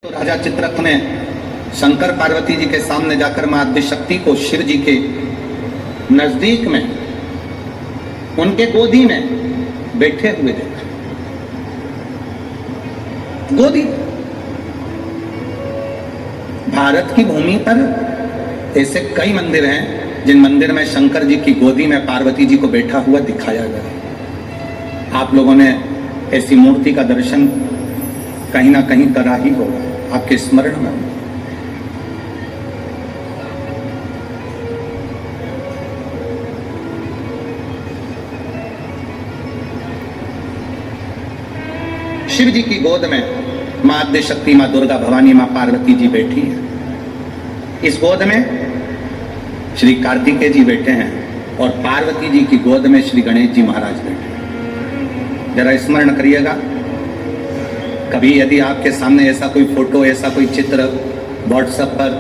तो राजा चित्ररथ ने शंकर पार्वती जी के सामने जाकर मां आदिशक्ति को शिव जी के नजदीक में उनके गोदी में बैठे हुए देखा। गोदी भारत की भूमि पर ऐसे कई मंदिर हैं जिन मंदिर में शंकर जी की गोदी में पार्वती जी को बैठा हुआ दिखाया गया। आप लोगों ने ऐसी मूर्ति का दर्शन कहीं ना कहीं करा ही होगा, आपके स्मरण में। शिव जी की गोद में मां आदिशक्ति, मां दुर्गा, भवानी, मां पार्वती जी बैठी है। इस गोद में श्री कार्तिकेय जी बैठे हैं और पार्वती जी की गोद में श्री गणेश जी महाराज बैठे हैं। जरा स्मरण करिएगा, कभी यदि आपके सामने ऐसा कोई फोटो, ऐसा कोई चित्र व्हाट्सएप पर,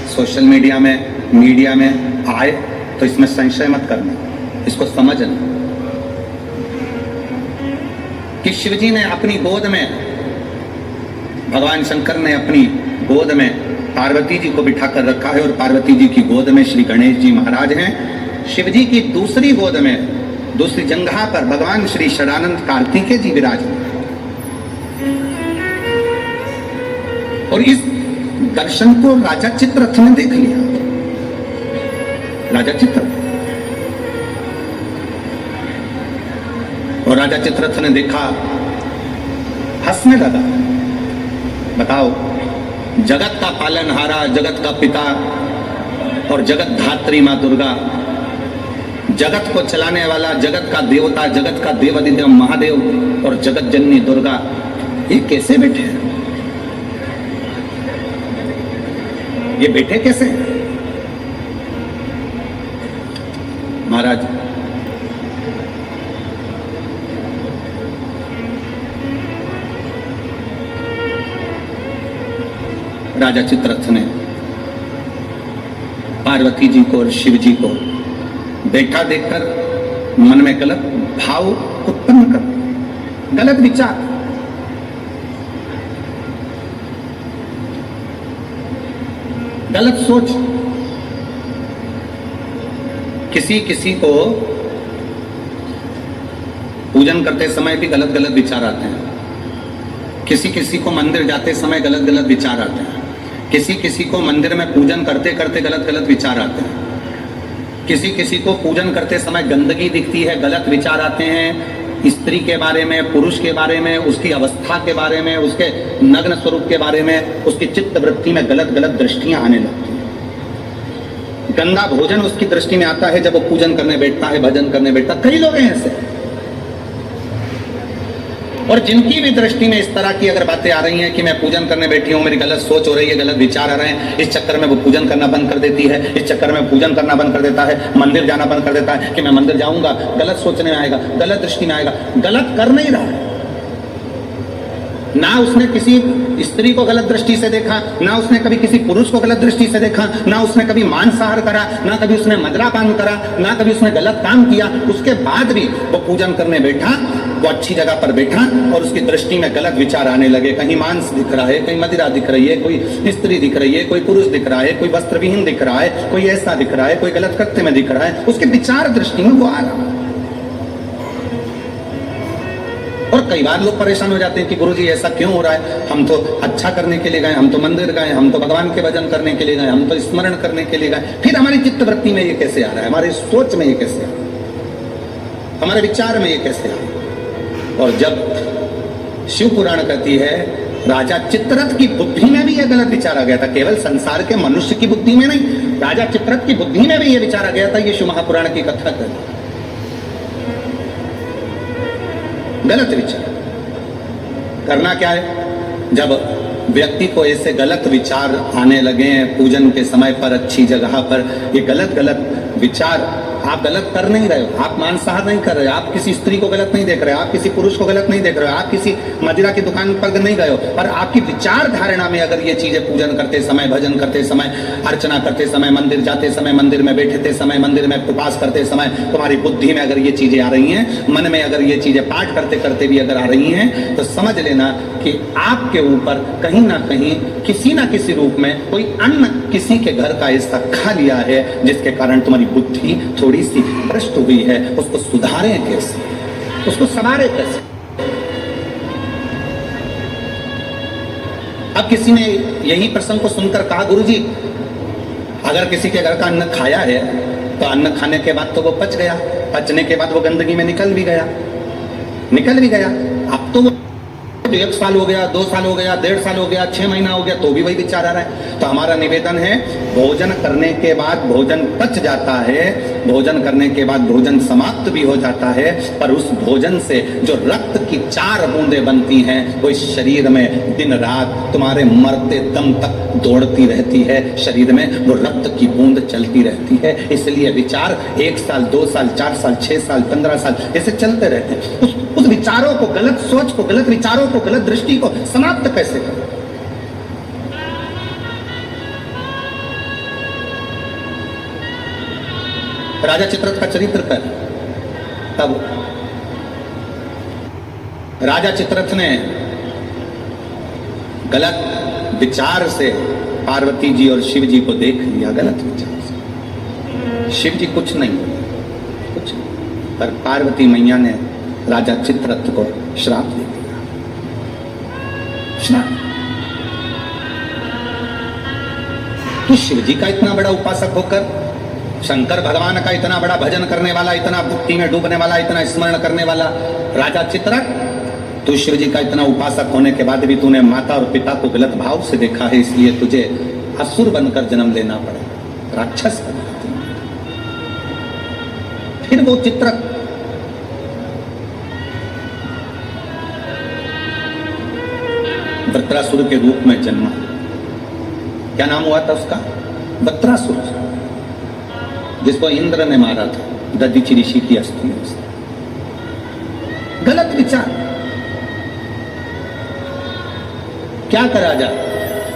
सोशल मीडिया में आए तो इसमें संशय मत करना, इसको समझना कि शिव जी ने अपनी गोद में, भगवान शंकर ने अपनी गोद में पार्वती जी को बिठाकर रखा है और पार्वती जी की गोद में श्री गणेश जी महाराज हैं। शिव जी की दूसरी गोद में, दूसरी जंघा पर भगवान श्री षडानंद कार्तिकेय जी विराजमान। और इस दर्शन को राजा चित्ररथ ने देख लिया। राजा चित्ररथ और राजा चित्ररथ ने देखा, हंसने लगा। बताओ, जगत का पालनहारा, जगत का पिता और जगत धात्री मां दुर्गा, जगत को चलाने वाला, जगत का देवता, जगत का देवाधिदेव महादेव और जगत जननी दुर्गा, ये कैसे बैठे हैं? ये बैठे कैसे? महाराज, राजा चित्ररथ ने पार्वती जी को और शिव जी को बैठा देखकर मन में गलत भाव उत्पन्न कर, गलत विचार, गलत सोच। किसी किसी को पूजन करते समय भी गलत गलत विचार आते हैं। किसी किसी को मंदिर जाते समय गलत गलत विचार आते हैं। किसी किसी को मंदिर में पूजन करते करते गलत गलत विचार आते हैं। किसी किसी को पूजन करते समय गंदगी दिखती है, गलत विचार आते हैं। स्त्री के बारे में, पुरुष के बारे में, उसकी अवस्था के बारे में, उसके नग्न स्वरूप के बारे में, उसकी चित्त वृत्ति में गलत गलत दृष्टियां आने लगती हैं। गंदा भोजन उसकी दृष्टि में आता है जब वो पूजन करने बैठता है, भजन करने बैठता है। कई लोग हैं ऐसे, और जिनकी भी दृष्टि में इस तरह की अगर बातें आ रही हैं कि मैं पूजन करने बैठी हूँ, मेरी गलत सोच हो रही है, गलत विचार आ रहे हैं, इस चक्कर में वो पूजन करना बंद कर देती है, इस चक्कर में पूजन करना बंद कर देता है, मंदिर जाना बंद कर देता है कि मैं मंदिर जाऊंगा, गलत सोचने में आएगा, गलत दृष्टि में आएगा। गलत कर नहीं रहा है। ना उसने किसी स्त्री को गलत दृष्टि से देखा, ना उसने कभी किसी पुरुष को गलत दृष्टि से देखा, ना उसने कभी मांसाहार करा, ना कभी उसने मदिरापान करा, ना कभी उसने गलत काम किया। उसके बाद भी वो पूजन करने बैठा, वो अच्छी जगह पर बैठा और उसकी दृष्टि में गलत विचार आने लगे। कहीं मांस दिख रहा है, कहीं मदिरा दिख रही है, कोई स्त्री दिख रही है, कोई पुरुष दिख रहा है, कोई वस्त्र विहीन दिख रहा है, कोई ऐसा दिख रहा है, कोई गलत कृत्य में दिख रहा है। उसके विचार दृष्टि में वो आ रहा है। और कई बार लोग परेशान हो जाते हैं कि गुरुजी ऐसा क्यों हो रहा है? हम तो अच्छा करने के लिए गए, हम तो मंदिर गए, हम तो भगवान के भजन करने के लिए गए, हम तो स्मरण करने के लिए गए, फिर हमारी चित्त वृत्ति में ये कैसे आ रहा है? हमारी सोच में ये कैसे आ रहा है? हमारे विचार में ये कैसे आ रहा है? और जब शिव पुराण कहती है राजा चित्ररथ की बुद्धि में भी यह गलत विचार आ गया था, केवल संसार के मनुष्य की बुद्धि में नहीं, राजा चित्ररथ की बुद्धि में भी यह विचार आ गया था। ये शिव महापुराण की कथा कहती, गलत विचार करना क्या है? जब व्यक्ति को ऐसे गलत विचार आने लगे पूजन के समय पर, अच्छी जगह पर, ये गलत गलत विचार आप गलत कर नहीं रहे हो, आप मांसाहार नहीं कर रहे हो, आप किसी स्त्री को गलत नहीं देख रहे हो, आप किसी पुरुष को गलत नहीं देख रहे हो, आप किसी मदिरा की दुकान पर नहीं गए हो, पर आपकी विचार धारणा में अगर ये चीजें पूजन करते समय, भजन करते समय, अर्चना करते समय, मंदिर जाते समय, मंदिर में बैठते समय, मंदिर में उपवास करते समय तुम्हारी बुद्धि में अगर ये चीजें आ रही हैं, मन में अगर ये चीजें पाठ करते करते भी अगर आ रही हैं, तो समझ लेना कि आपके ऊपर कहीं ना कहीं किसी ना किसी रूप में कोई अन्न किसी के घर का ऐसा खा लिया है जिसके कारण तुम्हारी बुद्धि थोड़ी सी भ्रष्ट हुई है। उसको सुधारें कैसे, उसको संवारें कैसे? अब किसी ने यही प्रसंग को सुनकर कहा, गुरुजी अगर किसी के घर का अन्न खाया है तो अन्न खाने के बाद तो वो पच गया, पचने के बाद वो गंदगी में निकल भी गया। अब तो 1 साल हो गया, 2 साल हो गया, 1.5 साल हो गया, 6 महीना हो गया, तो भी वही विचार आ रहा है। तो हमारा निवेदन है, भोजन करने के बाद भोजन पच जाता है, भोजन करने के बाद भोजन समाप्त भी हो जाता है, पर उस भोजन से जो रक्त की 4 बूंदें बनती हैं वो इस शरीर में दिन रात तुम्हारे मरते दम तक दौड़ती रहती है, शरीर में वो रक्त की बूंद चलती रहती है। इसलिए विचार 1 साल, 2 साल, 4 साल, 6 साल, 15 साल ऐसे चलते रहते हैं। उस विचारों को, गलत सोच को, गलत विचारों को, गलत दृष्टि को समाप्त कैसे करें? राजा चित्ररथ का चरित्र कर, तब राजा चित्ररथ ने गलत विचार से पार्वती जी और शिव जी को देख लिया, गलत विचार से। शिव जी कुछ नहीं, पर पार्वती मैया ने राजा चित्ररथ को श्राप दे दिया। तो शिव जी का इतना बड़ा उपासक होकर, शंकर भगवान का इतना बड़ा भजन करने वाला, इतना भक्ति में डूबने वाला, इतना स्मरण करने वाला राजा चित्ररथ, तू शिव जी का इतना उपासक होने के बाद भी तूने माता और पिता को गलत भाव से देखा है, इसलिए तुझे असुर बनकर जन्म लेना पड़ा, राक्षस बनकर। फिर वो चित्ररथ वृत्रासुर के रूप में जन्मा। क्या नाम हुआ था उसका? वृत्रासुर, जिसको इंद्र ने मारा था, दधीचि ऋषि की अस्थि में। गलत विचार। क्या करा जाए?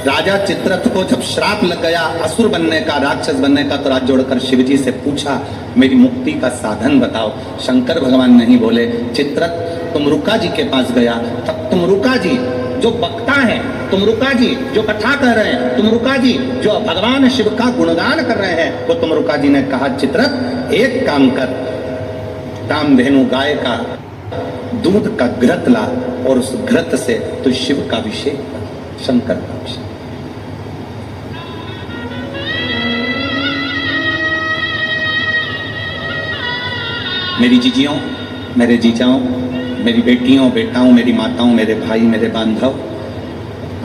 राजा चित्ररथ को जब श्राप लग गया असुर बनने का, राक्षस बनने का, तो रात जोड़कर शिवजी से पूछा, मेरी मुक्ति का साधन बताओ। शंकर भगवान नहीं बोले। चित्ररथ तुम रुका जी के पास गया, तब तुम रुका जी जो वक्ता है, तुम रुका जी जो कथा कह रहे हैं, तुम रुका जी जो भगवान शिव का गुणगान कर रहे हैं, वो तुम रुका जी ने कहा, चित्ररथ एक काम कर, कामधेनु गाय का दूध का घृत ला और उस घृत से तो शिव का अभिषेक कर, शंकर का अभिषेक। मेरी जीजियों, मेरे जीजाओं, मेरी बेटियों, बेटाओं, मेरी माताओं, मेरे भाई, मेरे बांधव,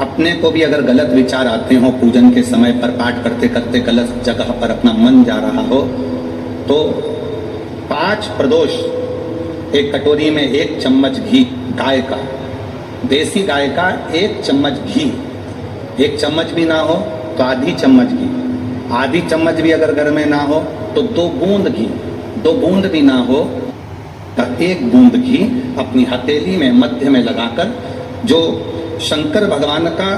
अपने को भी अगर गलत विचार आते हो, पूजन के समय पर पाठ करते करते गलत जगह पर अपना मन जा रहा हो, तो 5 प्रदोष एक कटोरी में 1 चम्मच घी गाय का, देसी गाय का 1 चम्मच घी, 1 चम्मच भी ना हो तो आधी चम्मच घी, आधी चम्मच भी अगर घर में ना हो तो 2 बूंद घी, 2 बूंद भी ना हो तो 1 बूंद घी अपनी हथेली में मध्य में लगाकर, जो शंकर भगवान का,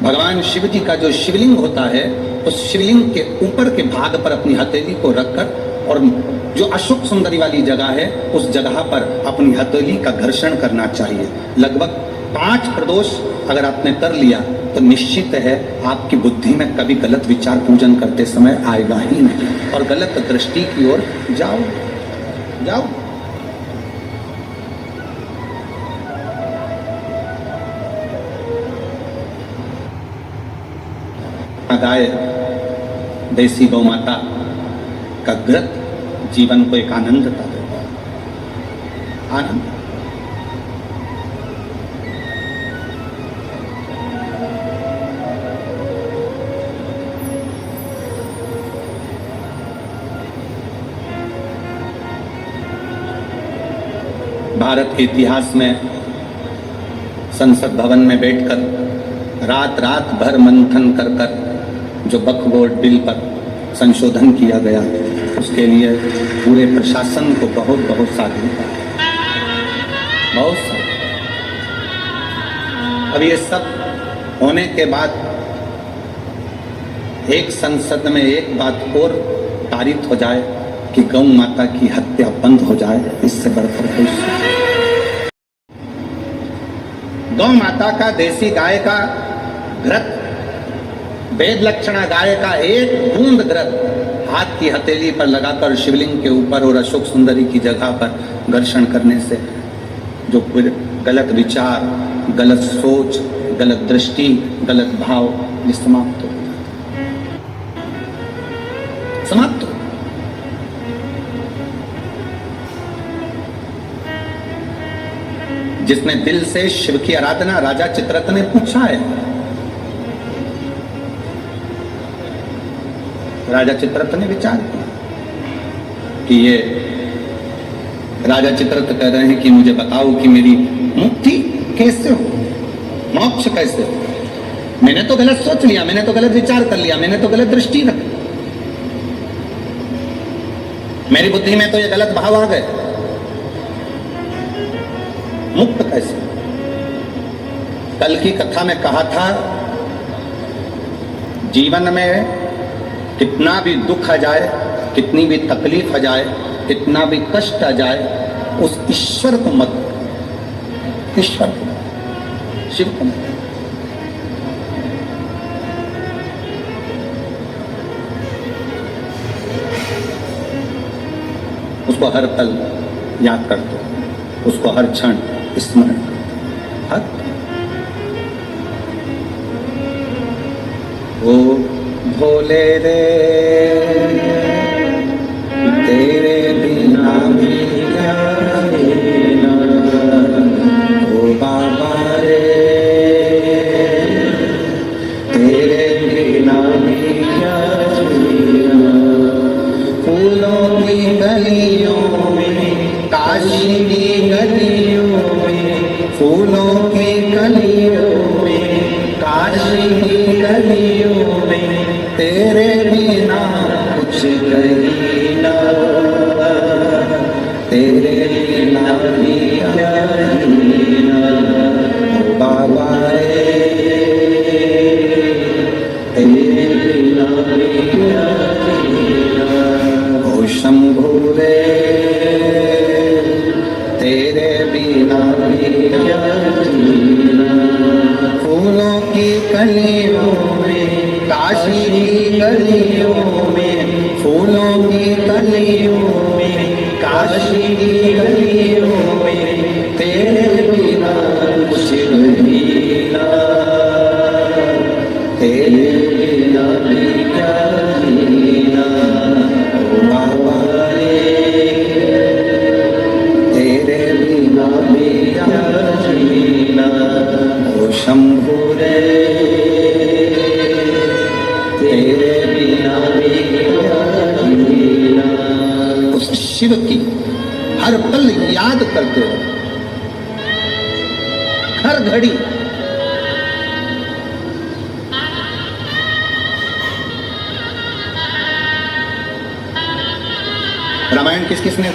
भगवान शिव जी का जो शिवलिंग होता है, उस शिवलिंग के ऊपर के भाग पर अपनी हथेली को रखकर, और जो अशोक सुंदरी वाली जगह है उस जगह पर अपनी हथेली का घर्षण करना चाहिए। लगभग 5 प्रदोष अगर आपने कर लिया तो निश्चित है आपकी बुद्धि में कभी गलत विचार पूजन करते समय आएगा ही नहीं, और गलत दृष्टि की ओर जाओ। गाय, देसी गौ माता का घृत जीवन को एक आनंदता देता है, आनंद। भारत के इतिहास में संसद भवन में बैठकर रात रात भर मंथन कर कर जो बकबोर्ड बिल पर संशोधन किया गया, उसके लिए पूरे प्रशासन को बहुत बहुत साधुवाद, बहुत साधुवाद। अब ये सब होने के बाद एक संसद में एक बात और पारित हो जाए कि गौ माता की हत्या बंद हो जाए, इससे बढ़कर कोई गौ माता का, देसी गाय का घृत, वेद लक्षणा गाय का एक बूंद घृत हाथ की हथेली पर लगाकर शिवलिंग के ऊपर और अशोक सुंदरी की जगह पर घर्षण करने से जो गलत विचार, गलत सोच, गलत दृष्टि, गलत भाव, ये समाप्त हो, समाप्त हो। जिसने दिल से शिव की आराधना, राजा चित्ररथ ने पूछा है, राजा चित्ररथ ने विचार किया कि ये राजा चित्ररथ कह रहे हैं कि मुझे बताओ कि मेरी मुक्ति कैसे हो, मोक्ष कैसे हो। मैंने तो गलत सोच लिया, मैंने तो गलत विचार कर लिया, मैंने तो गलत दृष्टि रखी, मेरी बुद्धि में तो ये गलत भाव आ गए, मुक्त कैसे। कल की कथा में कहा था, जीवन में कितना भी दुख आ जाए, कितनी भी तकलीफ आ जाए, कितना भी कष्ट आ जाए, उस ईश्वर को मत, ईश्वर को, शिव को मत। उसको हर पल याद करते, उसको हर क्षण स्मरण करते, हर वो भोले रे तेरे बिना भी क्या जीना, ओ बाबा रे तेरे बिना भी क्या जीना। फूलों की गलियों में, काशी की गलियों में, फूलों की गलियों में, काशी की गलियों में, तेरे बिना कुछ कहीं ना, तेरे बिना भी क्या जीना, ओ बाबा रे तेरे बिना भी क्या जीना, ओ शंभू रे तेरे बिना भी क्या जीना। फूलों की कलियों में, काशी की गलियों में, फूलों की गलियों में, काशी की गलियों में, तेरे बिना कुछ नहीं ना, तेरे बिना भी क्या जीना, ओ बाबा रे तेरे बिना भी क्या जीना, ओ शंभू रे तेरे बिना भी क्या जीना। उस शिव की हर पल याद करते हो, हर घड़ी। रामायण किस किसने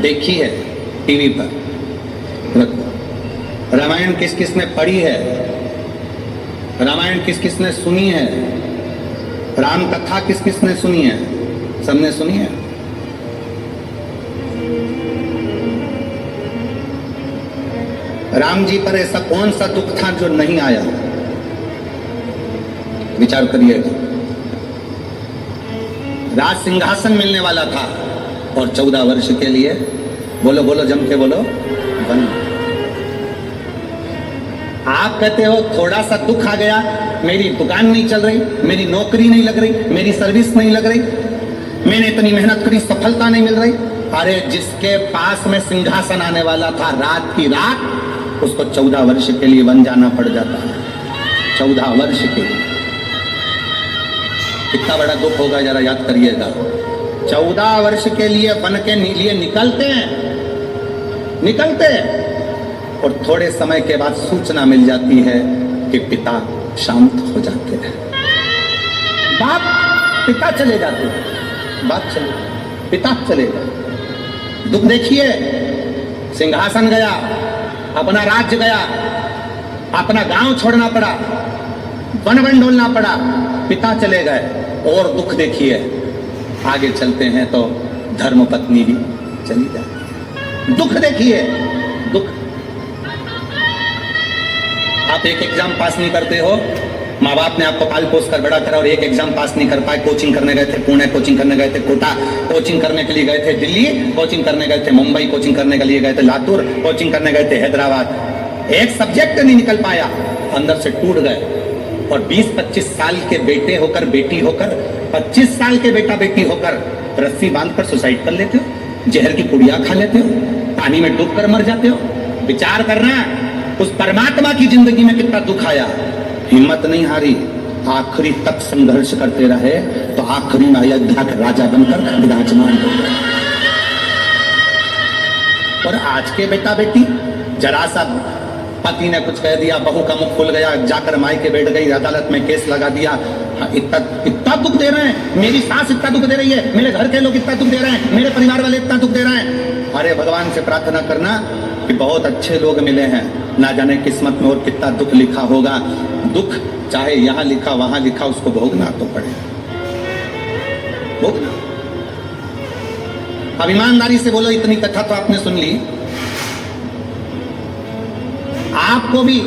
देखी है टीवी पर? रामायण किस किसने पढ़ी है? रामायण किस किसने सुनी है? राम कथा किस किसने सुनी है? सबने सुनी है। राम जी पर ऐसा कौन सा दुख था जो नहीं आया? विचार करिएगा। राज सिंहासन मिलने वाला था और 14 वर्ष के लिए, बोलो बोलो जम के बोलो, वन। आप कहते हो थोड़ा सा दुख आ गया, मेरी दुकान नहीं चल रही, मेरी नौकरी नहीं लग रही, मेरी सर्विस नहीं लग रही, मैंने इतनी मेहनत करी, सफलता नहीं मिल रही। अरे जिसके पास में सिंहासन आने वाला था रात की रात, उसको 14 वर्ष के लिए वन जाना पड़ जाता है। 14 वर्ष के लिए कितना बड़ा दुख होगा, जरा याद करिएगा। 14 वर्ष के लिए वन के लिए निकलते हैं और थोड़े समय के बाद सूचना मिल जाती है कि पिता शांत हो जाते हैं। बाप पिता चले जाते हैं, बात चले, पिता चले गए। दुख देखिए, सिंहासन गया, अपना राज्य गया, अपना गांव छोड़ना पड़ा, वन वन डोलना पड़ा, पिता चले गए। और दुख देखिए, आगे चलते हैं तो धर्म पत्नी भी चली जाती है। दुख देखिए, दुख। आप एक एग्जाम पास नहीं करते हो, माँ बाप ने आपको पाल पोस कर बड़ा करा और एक एग्जाम पास नहीं कर पाए, कोचिंग करने गए थे पुणे, कोचिंग करने गए थे कोटा, कोचिंग करने के लिए गए थे दिल्ली, कोचिंग करने गए थे मुंबई, कोचिंग करने के लिए गए थे लातूर, कोचिंग करने गए थे हैदराबाद। एक सब्जेक्ट नहीं निकल पाया, अंदर से टूट गए। और 20-25 साल के बेटे होकर, बेटी होकर, 25 साल के बेटा बेटी होकर रस्सी बांधकर सुसाइड कर लेते हो, जहर की पुड़िया खा लेते हो, पानी में डूब कर मर जाते हो। विचार करना, उस परमात्मा की जिंदगी में कितना दुख आया, हिम्मत नहीं हारी, आखिरी तक संघर्ष करते रहे, तो आखिरी में अयोध्या का राजा बनकर विराजमान हो गए। और आज के बेटा बेटी, जरा सा पति ने कुछ कह दिया, बहू का मुख खुल गया, जाकर मायके बैठ गई, अदालत में केस लगा दिया, इतना दुख दे रहे हैं, मेरी सास इतना दुख दे रही है, मेरे घर के लोग इतना दुख दे रहे हैं, मेरे परिवार वाले इतना दुख दे रहे हैं। अरे भगवान से प्रार्थना करना कि बहुत अच्छे लोग मिले हैं, ना जाने किस्मत में और कितना दुख लिखा होगा। दुख चाहे यहां लिखा वहां लिखा, उसको भोगना तो पड़ेगा, भोगना। अब ईमानदारी से बोलो, इतनी कथा तो आपने सुन ली, आपको भी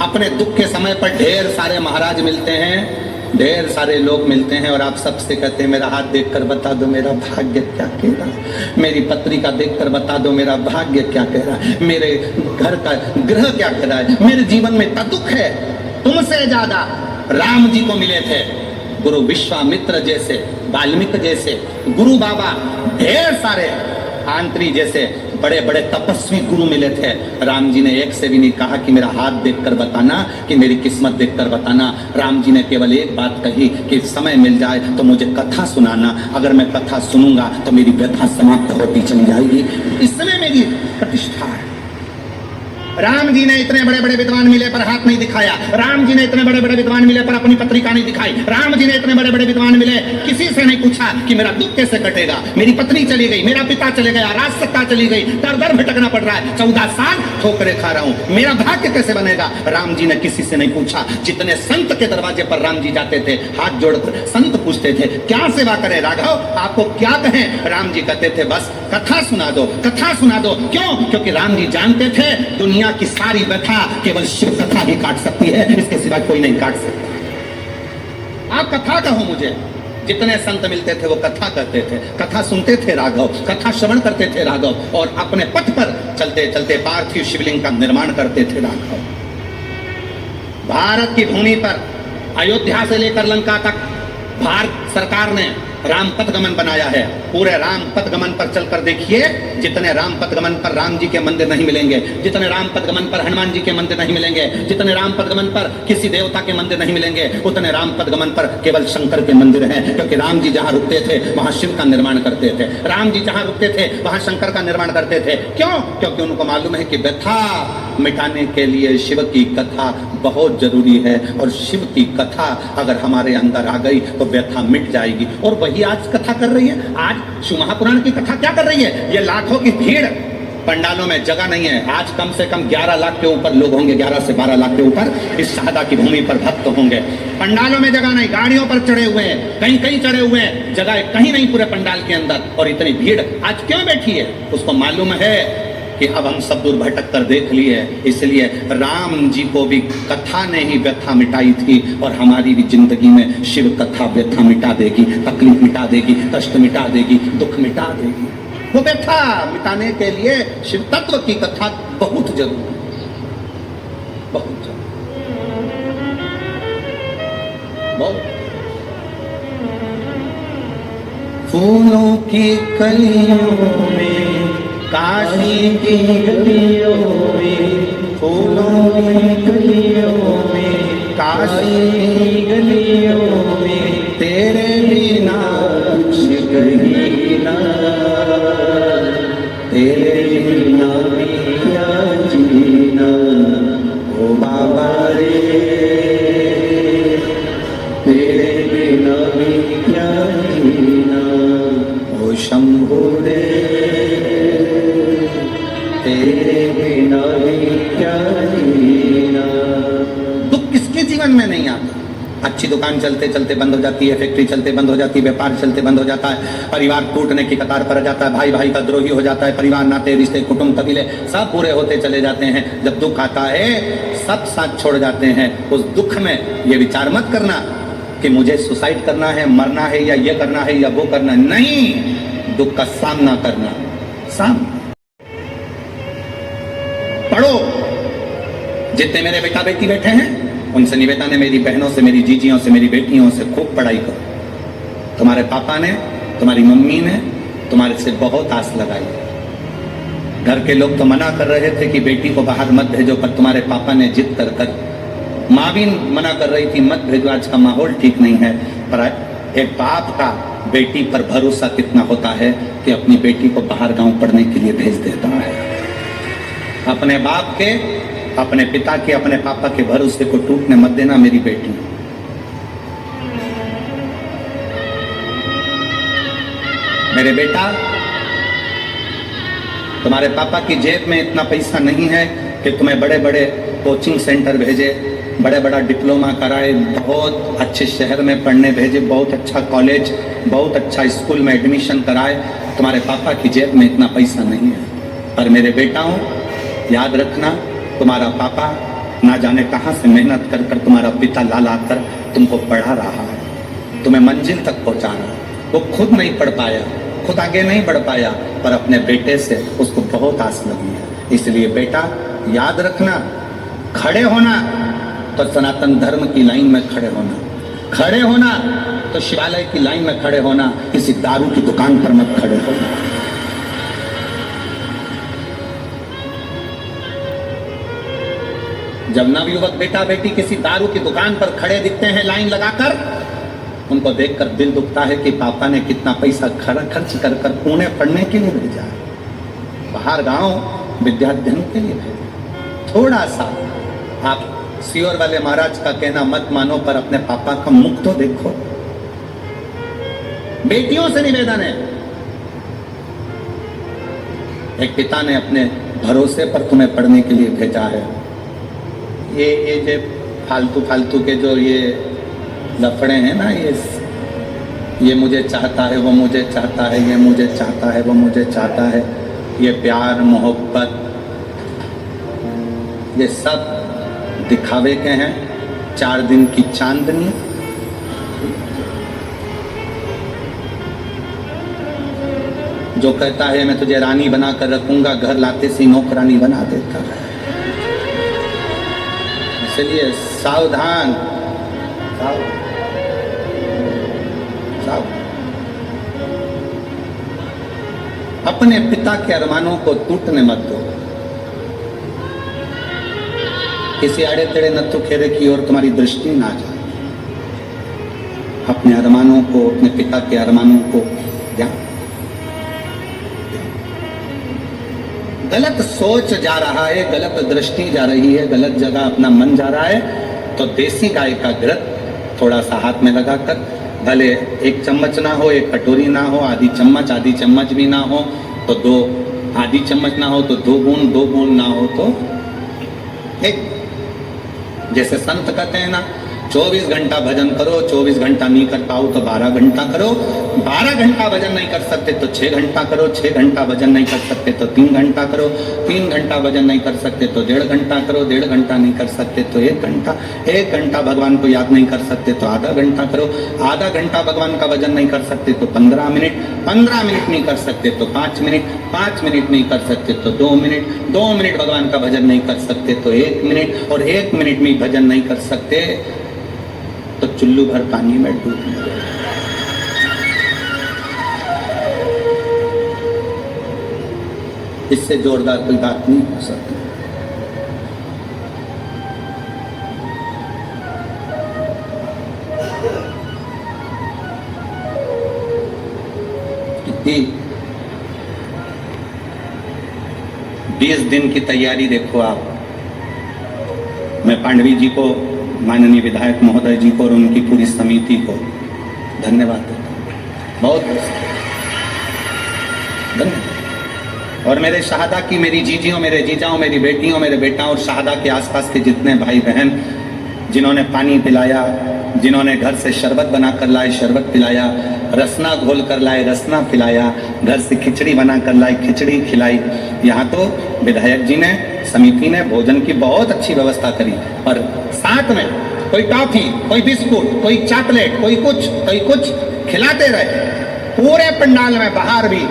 अपने दुख के समय पर ढेर सारे महाराज मिलते हैं, ढेर सारे लोग मिलते हैं, और आप सबसे कहते हैं मेरा हाथ देखकर बता दो मेरा भाग्य क्या कह रहा है, मेरी पत्रिका देखकर बता दो मेरा भाग्य क्या कह रहा है, मेरे घर का ग्रह क्या कह रहा है, मेरे जीवन में इतना दुख है। तुमसे ज्यादा राम जी को मिले थे गुरु विश्वामित्र जैसे, वाल्मीकि जैसे, गुरु बाबा, ढेर सारे आंत्री जैसे बड़े बड़े तपस्वी गुरु मिले थे। राम जी ने एक से भी नहीं कहा कि मेरा हाथ देखकर बताना, कि मेरी किस्मत देखकर बताना। राम जी ने केवल एक बात कही कि समय मिल जाए तो मुझे कथा सुनाना, अगर मैं कथा सुनूंगा तो मेरी व्यथा समाप्त होती चली जाएगी, इसमें मेरी प्रतिष्ठा है। राम जी ने इतने बड़े बड़े विद्वान मिले पर हाथ नहीं दिखाया, राम जी ने इतने बड़े बड़े विद्वान मिले पर अपनी पत्रिका नहीं दिखाई, राम जी ने इतने बड़े बड़े विद्वान मिले, किसी से नहीं पूछा कि मेरा दुख कैसे कटेगा, मेरी पत्नी चली गई, मेरा पिता चले गया, राज सत्ता चली गई, दर दर भटकना पड़ रहा है, 14 साल ठोकरें खा रहा हूं, मेरा भाग्य कैसे बनेगा। राम जी ने किसी से नहीं पूछा। जितने संत के दरवाजे पर राम जी जाते थे, हाथ जोड़कर संत पूछते थे क्या सेवा करें राघव, आपको क्या कहें। राम जी कहते थे बस कथा सुना दो, कथा सुना दो। क्यों? क्योंकि राम जी जानते थे दुनिया की सारी व्यथा केवल शिव कथा ही काट सकती है, इसके सिवा कोई नहीं काट सकता। आप कथा कहो मुझे। जितने संत मिलते थे वो कथा कहते थे, कथा सुनते थे राघव, कथा श्रवण करते थे राघव, और अपने पथ पर चलते चलते पार्थिव शिवलिंग का निर्माण करते थे राघव। भारत की भूमि पर अयोध्या से लेकर लंका तक भारत सरकार ने राम पथ गमन बनाया है। पूरे राम पथ गमन पर चलकर देखिए, जितने राम पथ गमन पर राम जी के मंदिर नहीं मिलेंगे, जितने राम पथ गमन पर हनुमान जी के मंदिर नहीं मिलेंगे, जितने राम पथ गमन पर किसी देवता के मंदिर नहीं मिलेंगे, उतने राम पथ गमन पर केवल शंकर के मंदिर हैं। क्योंकि राम जी जहां रुकते थे वहां शिव का निर्माण करते थे, राम जी जहां रुकते थे वहां शंकर का निर्माण करते थे। क्यों? क्योंकि उनको मालूम है कि व्यथा मिटाने के लिए शिव की कथा बहुत जरूरी है, और शिव की कथा अगर हमारे अंदर आ गई तो व्यथा मिट जाएगी। और वही आज कथा कर रही है। आज शिव महापुराण की कथा क्या कर रही है? ये लाखों की भीड़, पंडालों में जगह नहीं है। आज कम से कम 11 लाख के ऊपर लोग होंगे, 11 से 12 लाख के ऊपर इस शाहदा की भूमि पर भक्त होंगे। पंडालों में जगह नहीं, गाड़ियों पर चढ़े हुए हैं, कहीं कहीं चढ़े हुए हैं, जगह कहीं नहीं पूरे पंडाल के अंदर। और इतनी भीड़ आज क्यों बैठी है? उसको मालूम है कि अब हम सब दूर भटक कर देख लिए, इसलिए राम जी को भी कथा ने ही व्यथा मिटाई थी, और हमारी भी जिंदगी में शिव कथा व्यथा मिटा देगी, तकलीफ मिटा देगी, कष्ट मिटा देगी, दुख मिटा देगी। वो व्यथा मिटाने के लिए शिव तत्व की कथा बहुत जरूरी है, बहुत जरूरी, बहुत। फूलों की कलियों में, काशी की गलियों में, फूलों की गलियों में, काशी की गलियों में, तेरे बिना कुछ कहीं ना, तेरे बिना भी क्या जीना, ओ बाबा रे, तेरे बिना भी क्या जीवन में नहीं आता। अच्छी दुकान चलते चलते बंद हो जाती है, फैक्ट्री चलते बंद हो जाती है, व्यापार चलते बंद हो जाता है, परिवार टूटने की कतार पर जाता है, भाई भाई का द्रोही हो जाता है, परिवार नाते रिश्ते कुटुंब कबीले सब पूरे होते चले जाते हैं। जब दुख आता है सब साथ छोड़ जाते हैं। उस दुख में ये विचार मत करना कि मुझे सुसाइड करना है, मरना है, या ये करना है या वो करना है। नहीं, दुख का सामना करना। पढ़ो। जितने मेरे बेटा बेटी बैठे हैं उनसे निवेदन है, मेरी बहनों से, मेरी जीजियों से, मेरी बेटियों से खूब पढ़ाई करो। तुम्हारे पापा ने, तुम्हारी मम्मी ने तुम्हारे से बहुत आस लगाई। घर के लोग तो मना कर रहे थे कि बेटी को बाहर मत भेजो, पर तुम्हारे पापा ने जिद कर माँ भी मना कर रही थी मत भेजो, आज का माहौल ठीक नहीं है। पर एक बाप का बेटी पर भरोसा कितना होता है कि अपनी बेटी को बाहर गांव पढ़ने के लिए भेज देता है। अपने बाप के, अपने पिता के, अपने पापा के भरोसे को टूटने मत देना मेरी बेटी। मेरे बेटा, तुम्हारे पापा की जेब में इतना पैसा नहीं है कि तुम्हें बड़े बड़े कोचिंग सेंटर भेजे, बड़े बड़ा डिप्लोमा कराए, बहुत अच्छे शहर में पढ़ने भेजे, बहुत अच्छा कॉलेज, बहुत अच्छा स्कूल में एडमिशन कराए। तुम्हारे पापा की जेब में इतना पैसा नहीं है। पर मेरे बेटाओं, याद रखना, तुम्हारा पापा ना जाने कहां से मेहनत कर कर तुम्हारा पिता ला ला कर तुमको पढ़ा रहा है, तुम्हें मंजिल तक पहुंचा रहा है। वो खुद नहीं पढ़ पाया, खुद आगे नहीं बढ़ पाया, पर अपने बेटे से उसको बहुत आस लगी है। इसलिए बेटा याद रखना, खड़े होना तो सनातन धर्म की लाइन में खड़े होना, खड़े होना तो शिवालय की लाइन में खड़े होना, किसी दारू की दुकान पर मत खड़े होना। जब नवयुवक बेटा बेटी किसी दारू की दुकान पर खड़े दिखते हैं लाइन लगाकर, उनको देखकर दिल दुखता है कि पापा ने कितना पैसा खर्च कर कर पुणे पढ़ने के लिए भेजा, बाहर गांव विद्याध्ययन के लिए भेजा। थोड़ा सा आप सियोर वाले महाराज का कहना मत मानो, पर अपने पापा का मुख तो देखो। बेटियों से निवेदन है, एक पिता ने अपने भरोसे पर तुम्हें पढ़ने के लिए भेजा है। ये जो फालतू के जो ये लफड़े हैं ना, ये मुझे चाहता है, वो मुझे चाहता है, ये मुझे चाहता है, वो मुझे चाहता है, ये प्यार मोहब्बत, ये सब दिखावे के हैं, 4 दिन की चांदनी। जो कहता है मैं तुझे रानी बना कर रखूंगा, घर लाते सी नौकरानी बना देता है। इसलिए सावधान, अपने पिता के अरमानों को टूटने मत दो। किसी आड़े तेड़े नत्थु खेरे की ओर तुम्हारी दृष्टि ना जाए। अपने अरमानों को, अपने पिता के अरमानों को ध्यान। गलत सोच जा रहा है, गलत दृष्टि जा रही है, गलत जगह अपना मन जा रहा है, तो देसी गाय का घृत थोड़ा सा हाथ में लगाकर, भले 1 चम्मच ना हो, 1 कटोरी ना हो, आधी चम्मच भी ना हो तो 2, आधी चम्मच ना हो तो 2 बूंद ना हो तो 1। जैसे संत कहते हैं ना, 24 घंटा भजन करो, 24 घंटा नहीं कर पाओ तो 12 घंटा करो, 12 घंटा भजन नहीं कर सकते तो 6 घंटा करो, 6 घंटा भजन नहीं कर सकते तो 3 घंटा करो, 3 घंटा भजन नहीं कर सकते तो 1.5 घंटा करो, 1.5 घंटा नहीं कर सकते तो 1 घंटा, 1 घंटा भगवान को याद नहीं कर सकते तो आधा घंटा करो, आधा घंटा भगवान का भजन नहीं कर सकते तो 15 मिनट, 15 मिनट नहीं कर सकते तो 5 मिनट, 5 मिनट नहीं कर सकते तो 2 मिनट, 2 मिनट भगवान का भजन नहीं कर सकते तो 1 मिनट, और 1 मिनट में भजन नहीं कर सकते तो चुल्लू भर पानी में डूब जाए। इससे जोरदार कोई बात नहीं हो सकती। कितनी 20 दिन की तैयारी देखो आप। मैं पांडवी जी को, माननीय विधायक महोदय जी को और उनकी पूरी समिति को धन्यवाद देता हूँ, बहुत धन्यवाद। और मेरे शहादा की, मेरी जीजियों, मेरे जीजाओं, मेरी बेटियों, मेरे बेटाओं और शहादा के आसपास के जितने भाई बहन जिन्होंने पानी पिलाया, जिन्होंने घर से शरबत बना कर लाए शरबत पिलाया, रसना घोल कर लाए रसना पिलाया, घर से खिचड़ी बना कर लाए खिचड़ी खिलाई। यहाँ तो विधायक जी ने, समिति ने भोजन की बहुत अच्छी व्यवस्था करी, पर साथ में कोई टॉफी, कोई बिस्कुट, कोई चॉकलेट, कोई कुछ खिलाते रहे पूरे पंडाल में। बाहर भी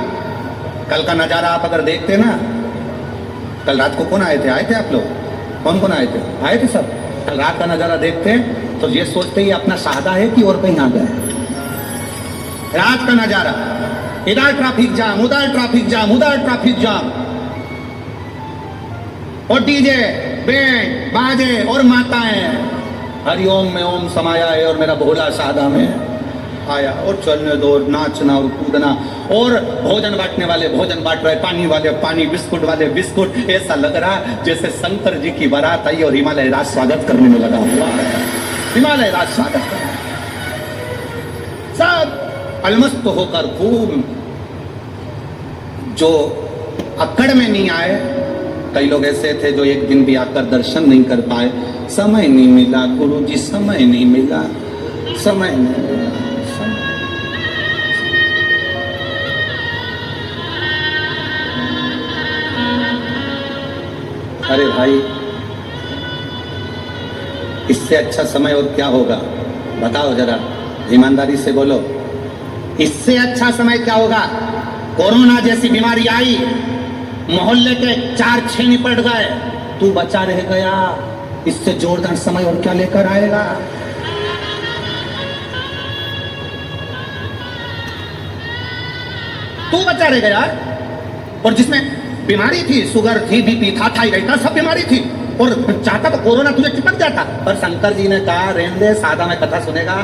कल का नजारा आप अगर देखते ना, कल रात को कौन आए थे आप लोग? कौन आए थे सब। कल रात का नजारा देखते तो ये सोचते ही अपना सादा है कि और कहीं आ गए। रात का नजारा, इधर ट्रैफिक जाम, उधर ट्रैफिक जाम, उधर ट्रैफिक जाम, और डीजे, बैंड बाजे और माताएं हरिओम में ओम समाया है और मेरा भोला सादा में आया, और चलने दो, नाचना और कूदना, और भोजन बांटने वाले भोजन बांट रहे, पानी वाले पानी, बिस्कुट वाले बिस्कुट। ऐसा लग रहा जैसे शंकर जी की बारात आई और हिमालय राज स्वागत करने में लगा हुआ है। हिमालय राज स्वागत करने सब अलमस्त होकर खूब। जो अकड़ में नहीं आए, कई लोग ऐसे थे जो एक दिन भी आकर दर्शन नहीं कर पाए। समय नहीं मिला गुरुजी, समय नहीं मिला, समय नहीं मिला। अरे भाई, इससे अच्छा समय और क्या होगा? बताओ जरा, ईमानदारी से बोलो, इससे अच्छा समय क्या होगा? कोरोना जैसी बीमारी आई, मोहल्ले के 4-6 निपट गए, तू बचा रह गया। इससे जोरदार समय और क्या लेकर आएगा? तू बचा रह गया, और जिसमें बीमारी थी, शुगर थी, बीपी था, थायराइड था, सब बीमारी थी, और चाहता तो कोरोना तुझे चिपक जाता, पर शंकर जी ने कहा रहने दे, सादा में कथा सुनेगा,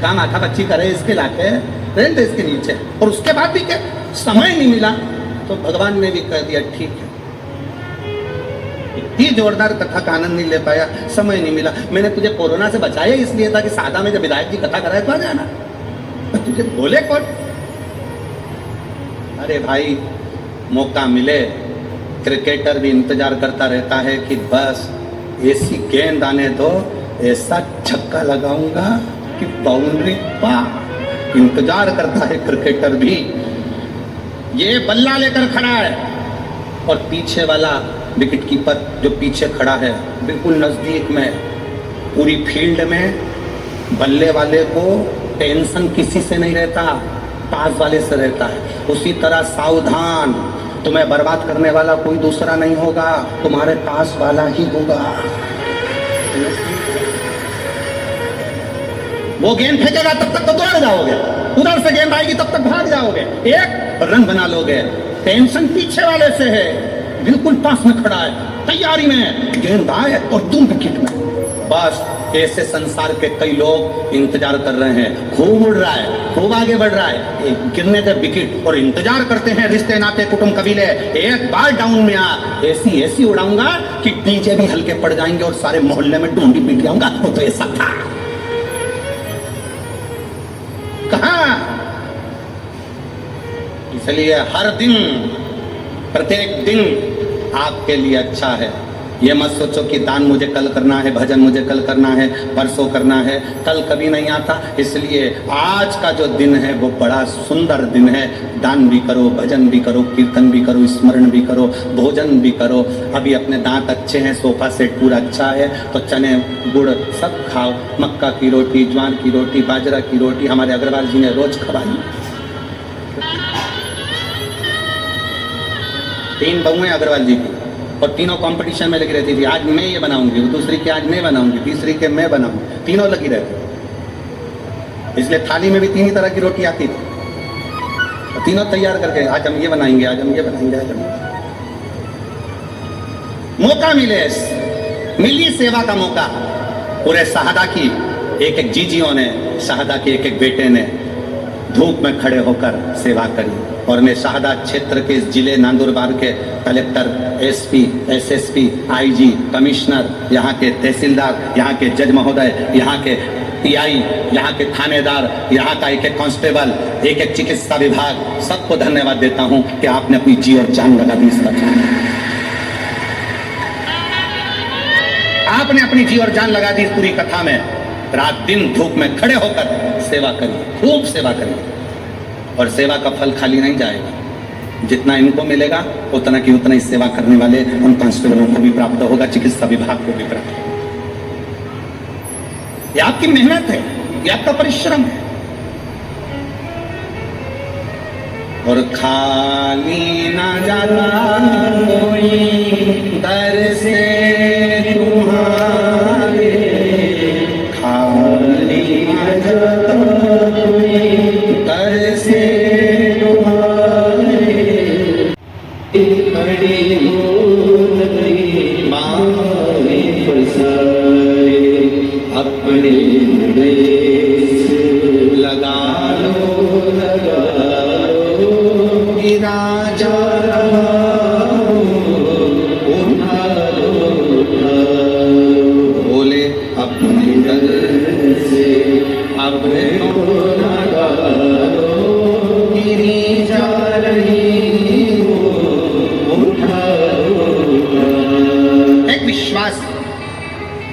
काम माथा बच्ची करे इसके लाके, रहने दे इसके नीचे। और उसके बाद भी क्या समय नहीं मिला, तो भगवान ने भी कह दिया ठीक है। इतनी जोरदार कथा का आनंद नहीं ले पाया, समय नहीं मिला। मैंने तुझे कोरोना से बचाया इसलिए था कि सादा में जब विधायक जी कथा कराए तो आ जाना, तुझे बोले कौन? अरे भाई, मौका मिले, क्रिकेटर भी इंतजार करता रहता है कि बस ऐसी गेंद आने दो, ऐसा छक्का लगाऊंगा कि बाउंड्री पार। इंतजार करता है क्रिकेटर भी। ये बल्ला लेकर खड़ा है, और पीछे वाला विकेट कीपर जो पीछे खड़ा है बिल्कुल नजदीक में, पूरी फील्ड में बल्ले वाले को टेंशन किसी से नहीं रहता, पास वाले से रहता है। उसी तरह सावधान, तुम्हें बर्बाद करने वाला कोई दूसरा नहीं होगा, तुम्हारे पास वाला ही होगा। वो गेंद फेंकेगा तब तक तो दौड़ जाओगे, उधर से गेंद आएगी तब तक भाग जाओगे, एक रन बना लोगे। टेंशन पीछे वाले से है, बिल्कुल पास में खड़ा है, तैयारी में, गेंद आए और तुम विकेट में। बस ऐसे संसार के कई लोग इंतजार कर रहे हैं। खूब उड़ रहा है, खूब आगे बढ़ रहा है, गिरने का विकेट, और इंतजार करते हैं रिश्ते नाते कुटुंब कबीले, एक बार डाउन में आ, ऐसी उड़ाऊंगा कि डीजे भी हल्के पड़ जाएंगे और सारे मोहल्ले में ढूंढी पीट जाऊंगा। वो तो ऐसा था। कहां? इसलिए हर दिन, प्रत्येक दिन आपके लिए अच्छा है। ये मत सोचो कि दान मुझे कल करना है, भजन मुझे कल करना है, परसों करना है, कल कभी नहीं आता। इसलिए आज का जो दिन है वो बड़ा सुंदर दिन है। दान भी करो, भजन भी करो, कीर्तन भी करो, स्मरण भी करो, भोजन भी करो। अभी अपने दांत अच्छे हैं, सोफा सेट पूरा अच्छा है, तो चने गुड़ सब खाओ। मक्का की रोटी, ज्वार की रोटी, बाजरा की रोटी हमारे अग्रवाल जी ने रोज खवाई। 3 बहुएं अग्रवाल जी की, और तीनों कंपटीशन में लगी रहती थी। आज मैं ये बनाऊंगी, दूसरी के आज मैं बनाऊंगी, तीसरी के मैं बनाऊंगी, तीनों लगी रहती। इसलिए थाली में भी 3 ही तरह की रोटी आती थी, और तीनों तैयार करके आज हम ये बनाएंगे, आज हम ये बनाएंगे, आज हम। मौका मिली सेवा का मौका। पूरे शहादा की एक जीजियों ने, शहादा के एक बेटे ने धूप में खड़े होकर सेवा करी। और मैं शहादा क्षेत्र के इस जिले नंदुरबार के collector, SP, SSP, IG, commissioner, यहाँ के तहसीलदार, यहाँ के जज महोदय, यहाँ के पीआई, यहाँ के थानेदार, यहाँ का एक कांस्टेबल, एक चिकित्सा विभाग, सबको धन्यवाद देता हूँ कि आपने अपनी जी और जान लगा दी इसका। आप आपने अपनी जी और जान लगा दी इस पूरी कथा में। रात दिन धूप में खड़े होकर सेवा करिए, खूब सेवा करिए, और सेवा का फल खाली नहीं जाएगा। जितना इनको मिलेगा उतना की उतना ही सेवा करने वाले उन कांस्टेबलों को भी प्राप्त होगा, चिकित्सा विभाग को भी प्राप्त होगा। ये आपकी मेहनत है, ये आपका परिश्रम है। और खाली ना जाता कोई दर से तुम्हारे, खाली ना जाता कोई दर से तुम्हारे, खड़ी हो गई मारे फसाए, अपने देश लगा लो राजा बोले अपने दर से अपने गिरी जा रही एक विश्वास।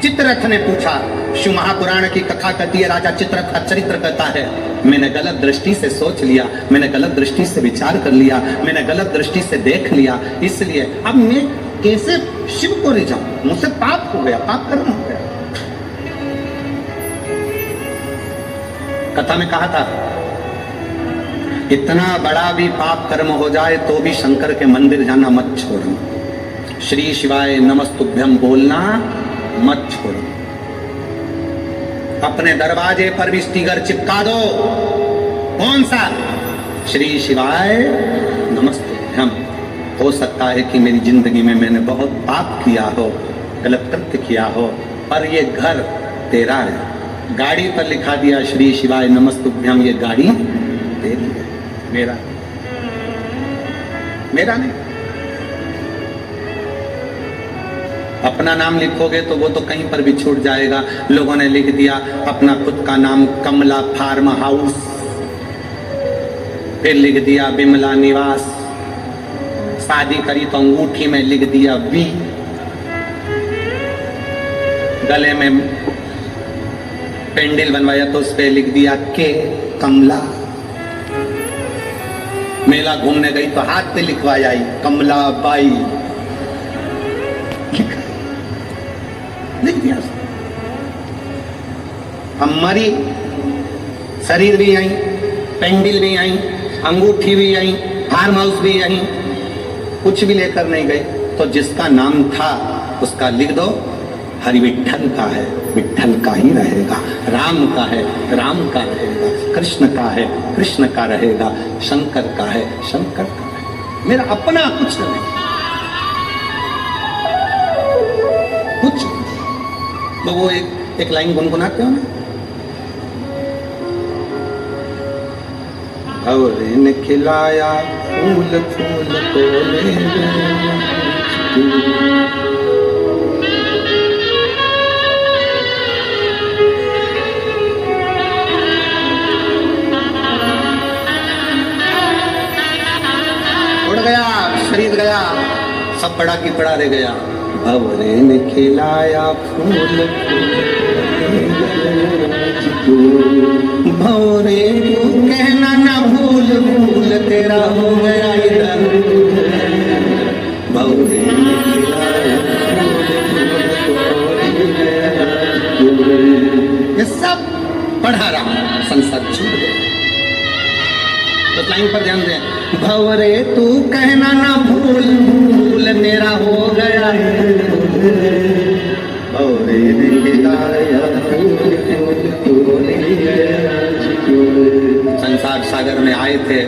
चित्ररथ ने पूछा, शिव महापुराण की कथा कहती है, राजा चित्ररथ का चरित्र कहता है, मैंने गलत दृष्टि से सोच लिया, मैंने गलत दृष्टि से विचार कर लिया, मैंने गलत दृष्टि से देख लिया, इसलिए अब मैं कैसे शिव को रिझाऊं, मुझसे पाप हो गया, पाप कर्म हो गया। कथा में कहा था, इतना बड़ा भी पाप कर्म हो जाए तो भी शंकर के मंदिर जाना मत छोड़ो, श्री शिवाय नमस्तुभ्यम बोलना मत छोड़ो, अपने दरवाजे पर भी स्टिकर चिपका दो। कौन सा? श्री शिवाय नमस्तुभ्यम। हो सकता है कि मेरी जिंदगी में मैंने बहुत पाप किया हो, गलत कृत्य किया हो, पर ये घर तेरा है। गाड़ी पर लिखा दिया श्री शिवाय नमस्तुभ्यम, ये गाड़ी तेरी है, मेरा नहीं। अपना नाम लिखोगे तो वो तो कहीं पर भी छूट जाएगा। लोगों ने लिख दिया अपना खुद का नाम कमला फार्म हाउस, फिर लिख दिया बिमला निवास, शादी करी तो अंगूठी में लिख दिया वी, गले में पेंडल बनवाया तो उस पे लिख दिया के कमला, मेला घूमने गई तो हाथ पे लिखवाया कमला बाई, लिख दिया। हम मरी, शरीर भी आई, पेंडल भी आई, अंगूठी भी आई, फार्म हाउस भी आई, कुछ भी लेकर नहीं गए। तो जिसका नाम था उसका लिख दो, हरि विठ्ठल का है, विठ्ठल का ही रहेगा, राम का है, राम का रहेगा, कृष्ण का है, कृष्ण का रहेगा, शंकर का है, शंकर का रहेगा। मेरा अपना कुछ नहीं, कुछ। तो वो एक लाइन गुनगुनाते हो ना, भंवरे ने खिलाया फूल फूल तोले, उड़ गया, शरीर गया, सब पड़ा की पड़ा रह गया। भंवरे ने खिलाया फूल भंवरे को कहना ना भूल, भूल तेरा हो गया इधर। भंवरे ने खिलाया ये सब पढ़ा रहा, संसार छूट गया। तो लाइन पर ध्यान दें, भंवरे तू कहना ना भूल, भूल तेरा हो गया। भंवरे ने खिलाया संसार सागर में आए थे,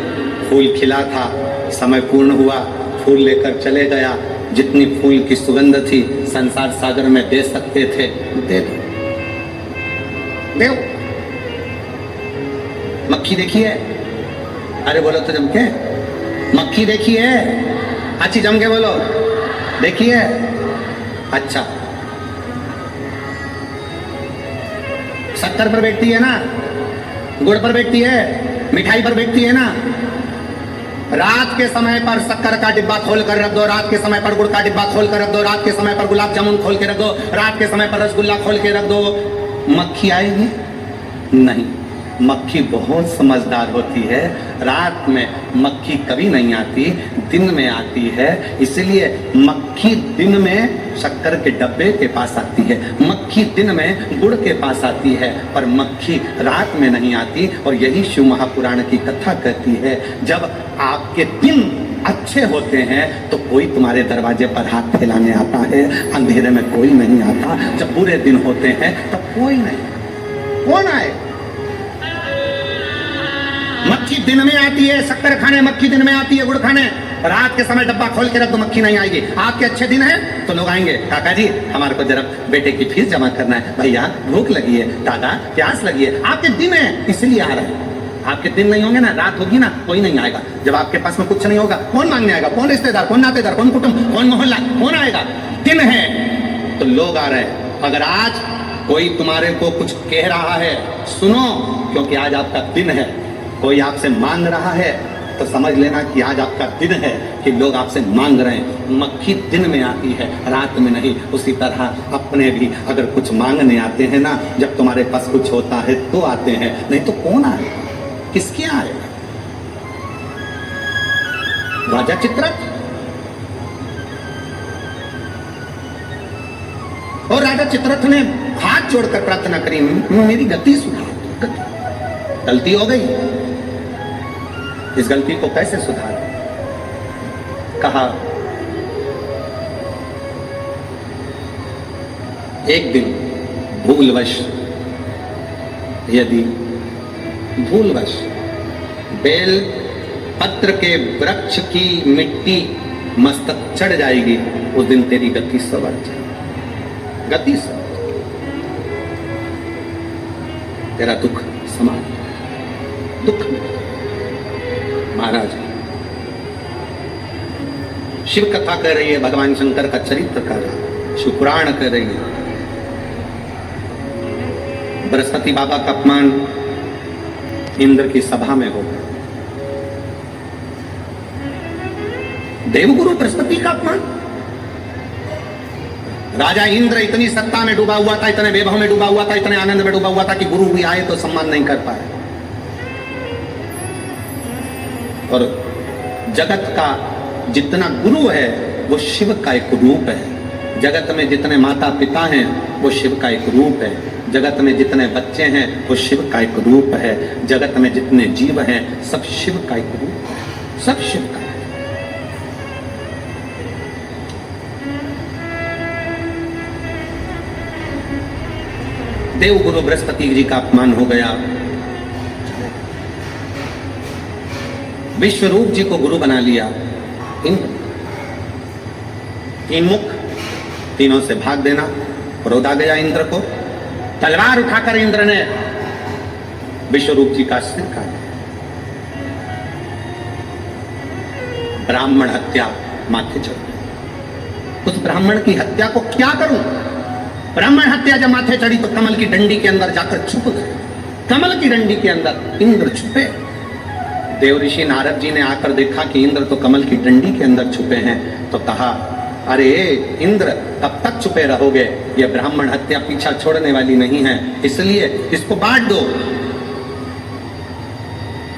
फूल खिला था, समय पूर्ण हुआ, फूल लेकर चले गया। जितनी फूल की सुगंध थी संसार सागर में दे सकते थे, दे दो। मक्खी देखी है? अरे बोलो तो जम के, मक्खी देखी है? अच्छी जम के बोलो, देखी है? अच्छा, शक्कर पर बैठती है ना, गुड़ पर बैठती है, मिठाई पर बैठती है ना, रात के समय पर शक्कर का डिब्बा खोल कर रख दो, रात के समय पर गुड़ का डिब्बा खोल कर रख दो, रात के समय पर गुलाब जामुन खोल के रख दो, रात के समय पर रसगुल्ला खोल के रख दो, मक्खी आएगी नहीं। मक्खी बहुत समझदार होती है, रात में मक्खी कभी नहीं आती, दिन में आती है। इसलिए मक्खी दिन में शक्कर के डब्बे के पास आती है, मक्खी दिन में गुड़ के पास आती है, पर मक्खी रात में नहीं आती। और यही शिव महापुराण की कथा कहती है, जब आपके दिन अच्छे होते हैं तो कोई तुम्हारे दरवाजे पर हाथ फैलाने आता है, अंधेरे में कोई नहीं आता। जब बुरे दिन होते हैं तब कोई नहीं, कौन आए? मक्खी दिन में आती है, शक्कर खाने मक्खी दिन में आती है, गुड़ खाने रात के समय डब्बा खोल के रख दो, मक्खी नहीं आएगी। आपके अच्छे दिन है तो लोग आएंगे, काका जी हमारे को जरा बेटे की फीस जमा करना है, भैया भूख लगी है, दादा प्यास लगी है। आपके दिन है इसलिए आ रहे हैं। आपके दिन नहीं होंगे ना, रात होगी ना, कोई नहीं आएगा। जब आपके पास में कुछ नहीं होगा, कौन मांगने आएगा? कौन रिश्तेदार, कौन नातेदार, कौन कुटुंब, कौन मोहल्ला, कौन आएगा? दिन है तो लोग आ रहे हैं। अगर आज कोई तुम्हारे को कुछ कह रहा है, सुनो, क्योंकि आज आपका दिन है। कोई आपसे मांग रहा है तो समझ लेना कि आज आपका दिन है, कि लोग आपसे मांग रहे हैं। मक्खी दिन में आती है, रात में नहीं। उसी तरह अपने भी अगर कुछ मांगने आते हैं ना, जब तुम्हारे पास कुछ होता है तो आते हैं, नहीं तो कौन आएगा, किसके आएगा? राजा चित्ररथ, और राजा चित्ररथ ने हाथ जोड़कर प्रार्थना करी, मेरी गति सुधार, गलती हो गई, इस गलती को कैसे सुधार? कहा एक दिन भूलवश, यदि भूलवश बेल पत्र के वृक्ष की मिट्टी मस्तक चढ़ जाएगी, उस दिन तेरी गति सवर जाएगी, गति सवर, तेरा दुख समाप्त, दुख। महाराज शिव कथा कह रही है, भगवान शंकर का चरित्र कर रहा है, शिव पुराण कह रही है। बृहस्पति बाबा का अपमान इंद्र की सभा में हो गया। देवगुरु बृहस्पति का अपमान। राजा इंद्र इतनी सत्ता में डूबा हुआ था, इतने वैभव में डूबा हुआ था, इतने आनंद में डूबा हुआ था कि गुरु भी आए तो सम्मान नहीं कर पाए। और जगत का जितना गुरु है वो शिव का एक रूप है। जगत में जितने माता पिता हैं वो शिव का एक रूप है। जगत में जितने बच्चे हैं वो शिव का एक रूप है। जगत में जितने जीव हैं सब शिव का एक रूप है, सब शिव का। देवगुरु बृहस्पति जी का अपमान हो गया। विश्वरूप जी को गुरु बना लिया इंद्र। तीन मुख, तीनों से भाग देना, क्रोध आ गया इंद्र को। तलवार उठाकर इंद्र ने विश्वरूप जी का सिर काट दिया। ब्राह्मण हत्या माथे चढ़ गई। उस ब्राह्मण की हत्या को क्या करूं? ब्राह्मण हत्या जब माथे चढ़ी तो कमल की डंडी के अंदर जाकर छुप गए। कमल की डंडी के अंदर इंद्र छुपे। देव ऋषि नारद जी ने आकर देखा कि इंद्र तो कमल की डंडी के अंदर छुपे हैं, तो कहा, अरे इंद्र कब तक छुपे रहोगे? ये ब्राह्मण हत्या पीछा छोड़ने वाली नहीं है, इसलिए इसको बांट दो।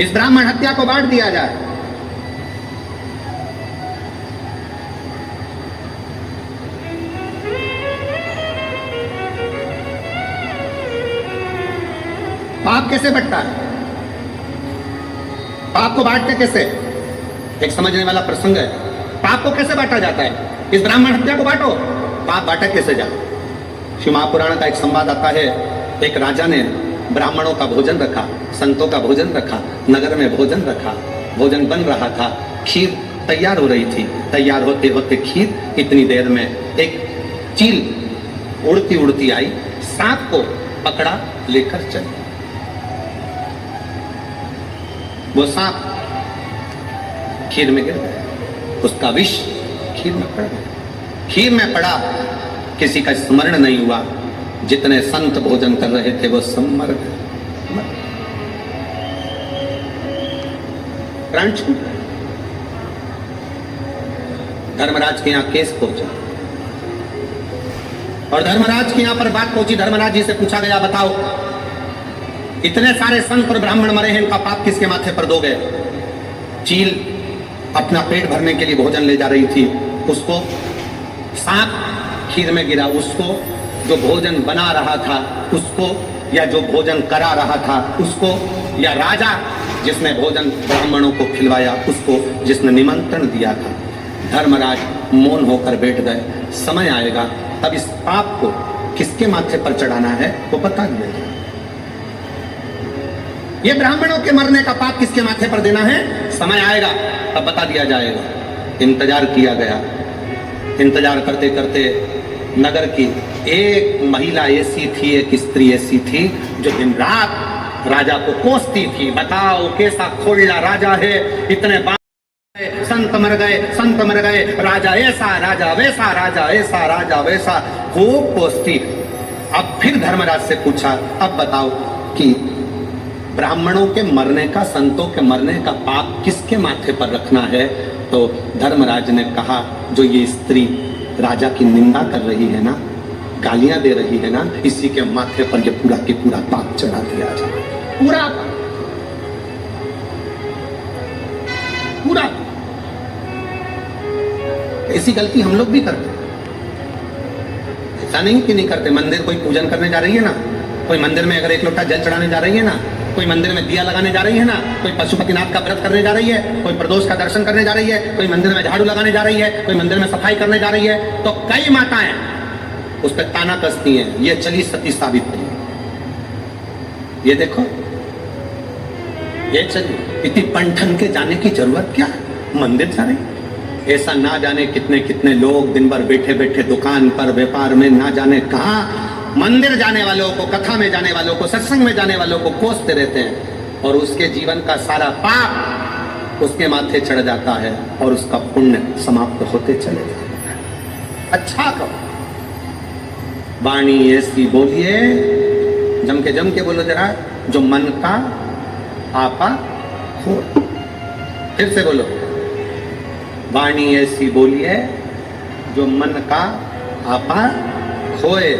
इस ब्राह्मण हत्या को बांट दिया जाए। पाप कैसे बंटता है? पाप को बांटते कैसे? एक समझने वाला प्रसंग है। पाप को कैसे बांटा जाता है? इस ब्राह्मण हत्या को बांटो, पाप बांटा कैसे जाए? शिव महापुराण का एक संवाद आता है। एक राजा ने ब्राह्मणों का भोजन रखा, संतों का भोजन रखा, नगर में भोजन रखा, भोजन बन रहा था, खीर तैयार हो रही थी। तैयार होते होते खीर इतनी देर में एक चील उड़ती उड़ती आई, सांप को पकड़ा, लेकर चली। वो सांप खीर में गिर गया, उसका विष खीर में पड़ गया। खीर में पड़ा, किसी का स्मरण नहीं हुआ। जितने संत भोजन कर रहे थे वो सब मर गए, प्राण छूट गए। धर्मराज के यहाँ केस पहुंचा और धर्मराज के यहाँ पर बात पहुंची। धर्मराज जी से पूछा गया, बताओ इतने सारे संत और ब्राह्मण मरे हैं, इनका पाप किसके माथे पर दोगे? चील अपना पेट भरने के लिए भोजन ले जा रही थी, उसको सांप खीर में गिरा, उसको जो भोजन बना रहा था उसको, या जो भोजन करा रहा था उसको, या राजा जिसने भोजन ब्राह्मणों को खिलवाया उसको, जिसने निमंत्रण दिया था। धर्मराज मौन होकर बैठ गए। समय आएगा तब इस पाप को किसके माथे पर चढ़ाना है वो बता दिया जाए। ये ब्राह्मणों के मरने का पाप किसके माथे पर देना है, समय आएगा तब बता दिया जाएगा। इंतजार किया गया। इंतजार करते करते नगर की एक महिला ऐसी थी, एक स्त्री ऐसी थी जो दिन रात राजा को कोसती थी। बताओ कैसा खोलना राजा है, इतने संत मर गए, संत मर गए, राजा ऐसा, राजा वैसा, राजा ऐसा, राजा वैसा, खूब कोसती। अब फिर धर्मराज से पूछा, अब बताओ कि ब्राह्मणों के मरने का, संतों के मरने का पाप किसके माथे पर रखना है? तो धर्मराज ने कहा, जो ये स्त्री राजा की निंदा कर रही है ना, गालियां दे रही है ना, इसी के माथे पर ये पूरा के पूरा पाप चढ़ा दिया जाए। पूरा पूरा। ऐसी गलती हम लोग भी करते हैं, ऐसा नहीं कि नहीं करते। मंदिर कोई पूजन करने जा रही है ना, कोई मंदिर में अगर एक लोटा जल चढ़ाने जा रही है ना, कोई मंदिर में दिया लगाने जा रही है ना, कोई पशुपतिनाथ का व्रत करने जा रही है, कोई प्रदोष का दर्शन करने जा रही है, कोई मंदिर में झाड़ू लगाने जा रही है, कोई मंदिर में सफाई करने जा रही है, तो कई माताएं उस पर ताना कसती हैं, ये चली सती सावित्री, ये देखो ये चली, इतनी पंठन के जाने की जरूरत क्या है, मंदिर जा रही। ऐसा ना जाने कितने कितने लोग दिन भर बैठे बैठे दुकान पर, व्यापार में, ना जाने कहाँ मंदिर जाने वालों को, कथा में जाने वालों को, सत्संग में जाने वालों को कोसते रहते हैं, और उसके जीवन का सारा पाप उसके माथे चढ़ जाता है और उसका पुण्य समाप्त होते चले जाता है। अच्छा कहो, वाणी ऐसी बोलिए, जम के बोलो जरा, जो मन का आपा हो। फिर से बोलो, वाणी ऐसी बोलिए जो मन का आपा खोए।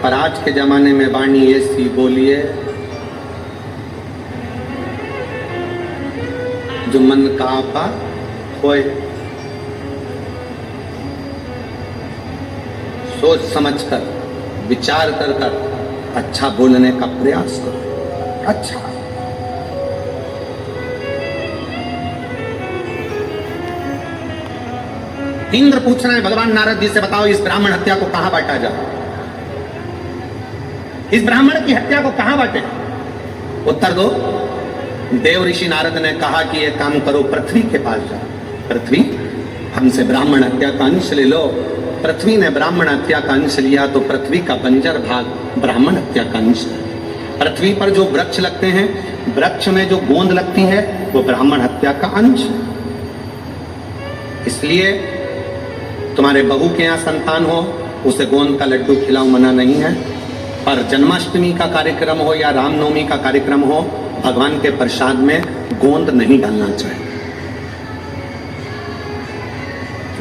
पर आज के जमाने में वाणी ऐसी बोलिए जो मन का आपा खोए। सोच समझकर, विचार कर अच्छा बोलने का प्रयास करो। अच्छा, इंद्र पूछ रहे हैं भगवान नारद जी से, बताओ इस ब्राह्मण हत्या को कहां बांटा जाए, इस ब्राह्मण की हत्या को कहां बांटे? उत्तर दो। देव ऋषि नारद ने कहा कि एक काम करो, पृथ्वी के पास जाओ। पृथ्वी, हमसे ब्राह्मण हत्या का अंश ले लो। पृथ्वी ने ब्राह्मण हत्या का अंश लिया तो पृथ्वी का बंजर भाग ब्राह्मण हत्या का अंश है। पृथ्वी पर जो वृक्ष लगते हैं, वृक्ष में जो गोंद लगती है वो ब्राह्मण हत्या का अंश है। इसलिए तुम्हारे बहू के यहाँ संतान हो, उसे गोंद का लड्डू खिलाओ, मना नहीं है, पर जन्माष्टमी का कार्यक्रम हो या रामनवमी का कार्यक्रम हो, भगवान के प्रसाद में गोंद नहीं डालना चाहिए।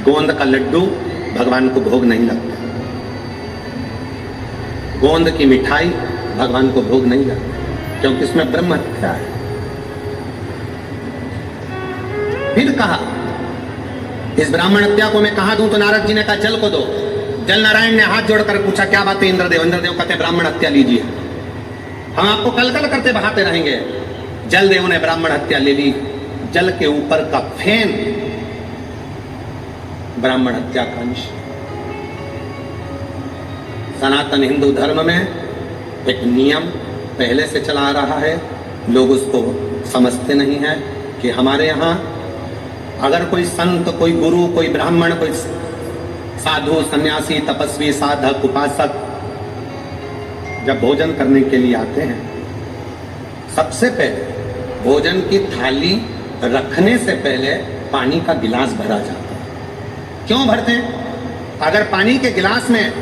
गोंद का लड्डू भगवान को भोग नहीं लगता, गोंद की मिठाई भगवान को भोग नहीं लगता, क्योंकि इसमें ब्रह्म हत्या है। फिर कहा, इस ब्राह्मण हत्या को मैं कहां दूं? तो नारद जी ने कहा, जल को दो। जल नारायण ने हाथ जोड़कर पूछा, क्या बात है इंद्रदेव? इंद्रदेव कहते ब्राह्मण हत्या लीजिए, हम आपको कल कल करते बहाते रहेंगे। जल देव ने ब्राह्मण हत्या ले ली। जल के ऊपर का फेन ब्राह्मण हत्या का अंश। सनातन हिंदू धर्म में एक नियम पहले से चला आ रहा है, लोग उसको समझते नहीं है कि हमारे यहाँ अगर कोई संत, कोई गुरु, कोई ब्राह्मण, कोई साधु, सन्यासी, तपस्वी, साधक, उपासक जब भोजन करने के लिए आते हैं, सबसे पहले भोजन की थाली रखने से पहले पानी का गिलास भरा जाता है। क्यों भरते हैं? अगर पानी के गिलास में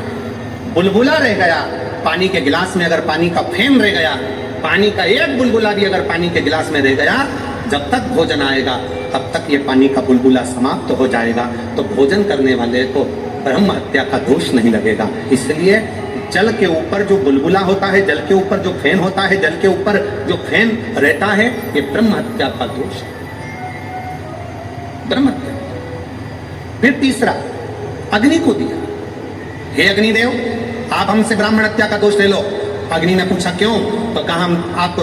बुलबुला रह गया, पानी के गिलास में अगर पानी का फेन रह गया, पानी का एक बुलबुला भी अगर पानी के गिलास में रह गया, जब तक भोजन आएगा तब तक ये पानी का बुलबुला समाप्त हो जाएगा, तो भोजन करने वाले को ब्रह्म हत्या का दोष नहीं लगेगा। इसलिए जल के ऊपर जो बुलबुला होता है, जल के ऊपर जो फैन होता है, जल के ऊपर जो फैन रहता है, ये ब्रह्म हत्या का दोष है, ब्रह्म हत्या। फिर तीसरा, अग्नि को दिया, हे अग्निदेव, आप हमसे ब्राह्मण हत्या का दोष ले लो। अग्नि ने पूछा क्यों? तो कहा हम आपको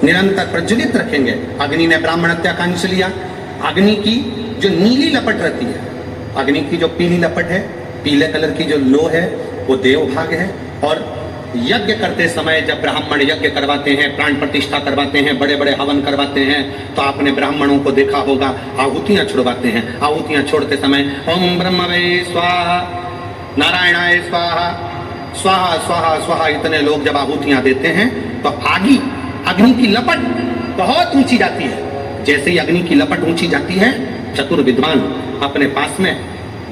निरंतर प्रज्वलित रखेंगे। अग्नि ने ब्राह्मण हत्या का अंश लिया। अग्नि की जो नीली लपट रहती है, अग्नि की जो पीली लपट है, पीले कलर की जो लो है, वो देव भाग है। और यज्ञ करते समय जब ब्राह्मण यज्ञ करवाते हैं, प्राण प्रतिष्ठा करवाते हैं, बड़े बड़े हवन करवाते हैं, तो आपने ब्राह्मणों को देखा होगा आहुतियां छोड़वाते हैं। आहुतियां छोड़ते समय ओम ब्रह्मवे स्वाहा, नारायणाय स्वाहा, स्वाहा स्वाहा स्वाहा, इतने लोग जब आहुतियां देते हैं तो अग्नि की लपट बहुत ऊंची जाती है। जैसे ही अग्नि की लपट ऊंची जाती है, चतुर विद्वान अपने पास में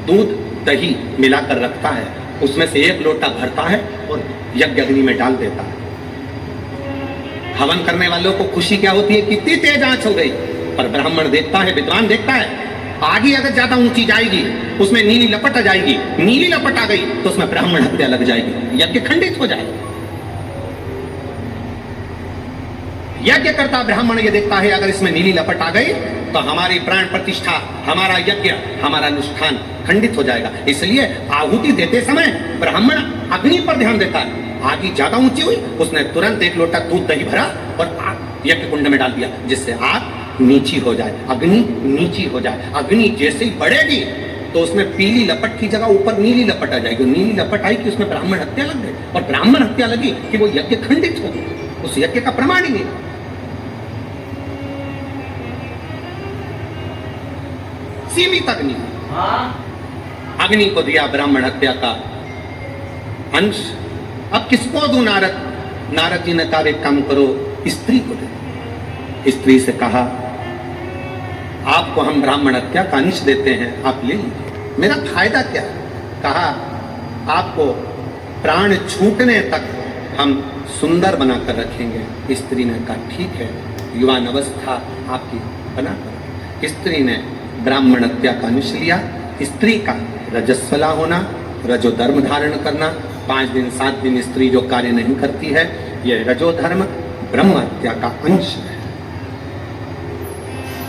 दूध दही मिलाकर रखता है, उसमें से एक लोटा भरता है और यज्ञ अग्नि में डाल देता है। हवन करने वालों को खुशी क्या होती है, कितनी तेज आंच हो गई। पर ब्राह्मण देखता है, विद्वान देखता है, आगे अगर ज्यादा ऊंची जाएगी, उसमें नीली लपट आ जाएगी, नीली लपट आ गई तो उसमें ब्राह्मण हत्या लग जाएगी, यज्ञ खंडित हो जाएगा। यज्ञ करता ब्राह्मण ये देखता है, अगर इसमें नीली लपट आ गई तो हमारी प्राण प्रतिष्ठा, हमारा यज्ञ, हमारा अनुष्ठान खंडित हो जाएगा। इसलिए आहुति देते समय ब्राह्मण अग्नि पर ध्यान देता है। आग ज्यादा ऊंची हुई, उसने तुरंत एक लोटा दूध दही भरा और यज्ञ कुंड में डाल दिया, जिससे आग नीची हो जाए, अग्नि नीची हो जाए। अग्नि जैसे ही बढ़ेगी तो उसमें पीली लपट की जगह ऊपर नीली लपट आ जाएगी। नीली लपट आई कि उसमें ब्राह्मण हत्या लग गई, और ब्राह्मण हत्या लगी कि वो यज्ञ खंडित हो गया, उस यज्ञ का प्रमाण ही नहीं। सीमित अग्नि, अग्नि को दिया ब्राह्मण हत्या का अंश। अब किसको दूं? नारद जी ने कहा एक काम करो, स्त्री को दे। स्त्री से कहा आपको हम ब्राह्मण हत्या का अंश देते हैं, आप ले लीजिए, मेरा फायदा क्या है? कहा आपको प्राण छूटने तक हम सुंदर बनाकर रखेंगे। स्त्री ने कहा ठीक है, युवान अवस्था आपकी बनाकर। स्त्री ने ब्राह्मण हत्या का अंश लिया। स्त्री का रजस्वला होना, रजोधर्म धारण करना, 5 दिन 7 दिन स्त्री जो कार्य नहीं करती है, यह रजोधर्म ब्रह्म हत्या का अंश है।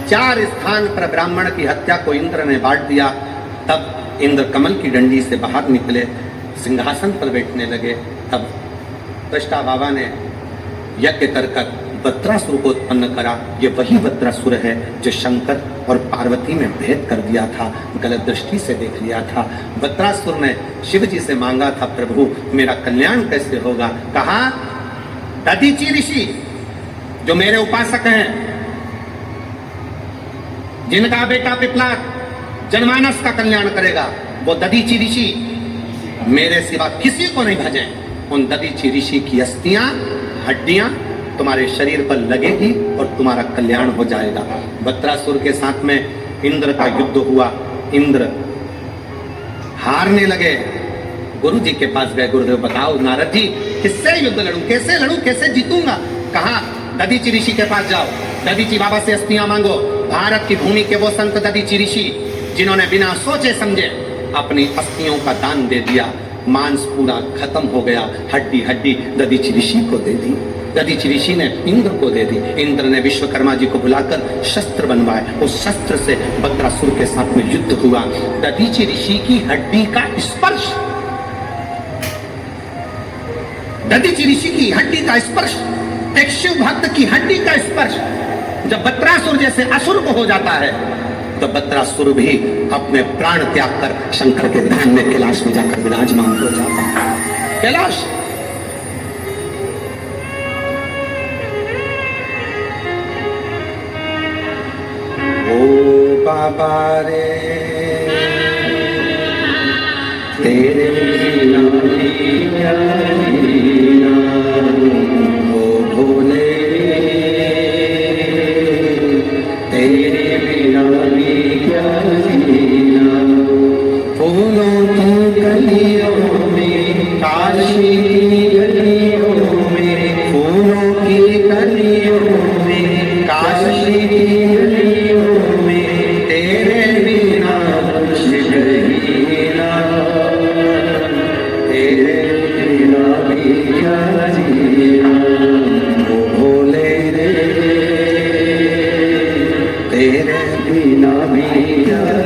4 स्थान पर ब्राह्मण की हत्या को इंद्र ने बांट दिया। तब इंद्र कमल की डंडी से बाहर निकले, सिंहासन पर बैठने लगे। तब दृष्टा बाबा ने यज्ञ कर वत्रासुर को उत्पन्न करा। ये वही वत्रासुर है जो शंकर और पार्वती में भेद कर दिया था, गलत दृष्टि से देख लिया था। वत्रासुर ने शिव जी से मांगा था, प्रभु मेरा कल्याण कैसे होगा? कहा दधीचि ऋषि जो मेरे उपासक हैं, जिनका बेटा पिपलाद जनमानस का कल्याण करेगा, वो दधीचि ऋषि मेरे सिवा किसी को नहीं भजे। उन दधीचि ऋषि की अस्थियां, हड्डियां तुम्हारे शरीर पर लगेगी और तुम्हारा कल्याण हो जाएगा। वत्रासुर के साथ में इंद्र का युद्ध हुआ। इंद्र हारने लगे, गुरु जी के पास गए। गुरुदेव बताओ नारद जी किससे युद्ध लड़ूं, कैसे लड़ूं, कैसे जीतूंगा? कहा दधीचि ऋषि के पास जाओ, दधीचि बाबा से अस्थियां मांगो। भारत की भूमि के वो संत दधीचि ऋषि जिन्होंने बिना सोचे समझे अपनी अस्थियों का दान दे दिया, मांस पूरा खत्म हो गया, हड्डी हड्डी दधीचि ऋषि को दे दी। दधीचि ऋषि ने इंद्र को दे दी। इंद्र ने विश्वकर्मा जी को बुलाकर शस्त्र बनवाए। उस शस्त्र से वत्रासुर के साथ में युद्ध हुआ। दधीचि ऋषि की हड्डी का स्पर्श, दधीचि ऋषि की हड्डी का स्पर्श, एक शिव भक्त की हड्डी का स्पर्श जब वत्रासुर जैसे असुर को हो जाता है, तो वत्रासुर भी अपने प्राण त्याग कर शंकर के ध्यान में कैलाश में जाकर विराजमान हो जाता है। कैलाश ओ बाबा रे तेरे ओ भोले तेरे बिना भी क्या जीना। फूलों की गलियों में, काशी की गलियों में, फूलों की गलियों में, काशी की गलियों में तेरे बिना भी क्या जीना, ओ भोले रे तेरे बिना भी क्या